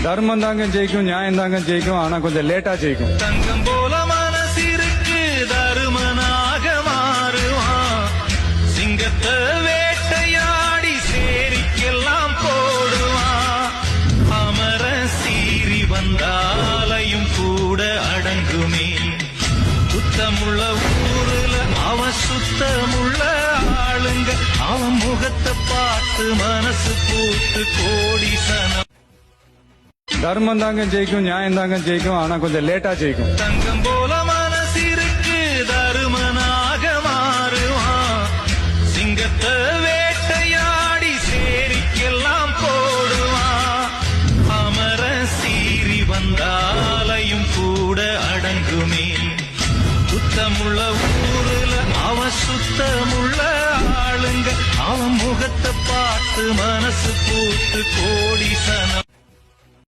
தர்மம் தாங்க ஜெயிக்கும், நியாயம் தாங்க ஜெயிக்கும். ஆனா கொஞ்சம் லேட்டா ஜெயிக்கும். தங்கம் போல மனசிற்கு தருமனாக மாறுவான். சிங்கத்தை வேட்டையாடி சேரிக்கெல்லாம் போடுவான். அமர சீறி வந்தாலையும் கூட அடங்குமே. சுத்தமுள்ள ஊருல அவன் சுத்தமுள்ள ஆளுங்க. அவன் முகத்தை பார்த்து மனசு பூத்து கோடி சனம். தர்மம் தாங்க ஜெயிக்கும், நியாயம் தாங்க ஜெயிக்கும். ஆனா கொஞ்சம் லேட்டா ஜெயிக்கும். தங்கம் போல மனசிற்கு தருமனாக மாறுவான். சிங்கத்தை வேட்டையாடி சேரிக்கெல்லாம் போடுவான். அமர சீறி வந்தாலையும் கூட அடங்குமே. சுத்தமுள்ள ஊருல அவன் சுத்தமுள்ள ஆளுங்க. அவன் முகத்தை பார்த்து மனசு பூத்து கோடி சனம்.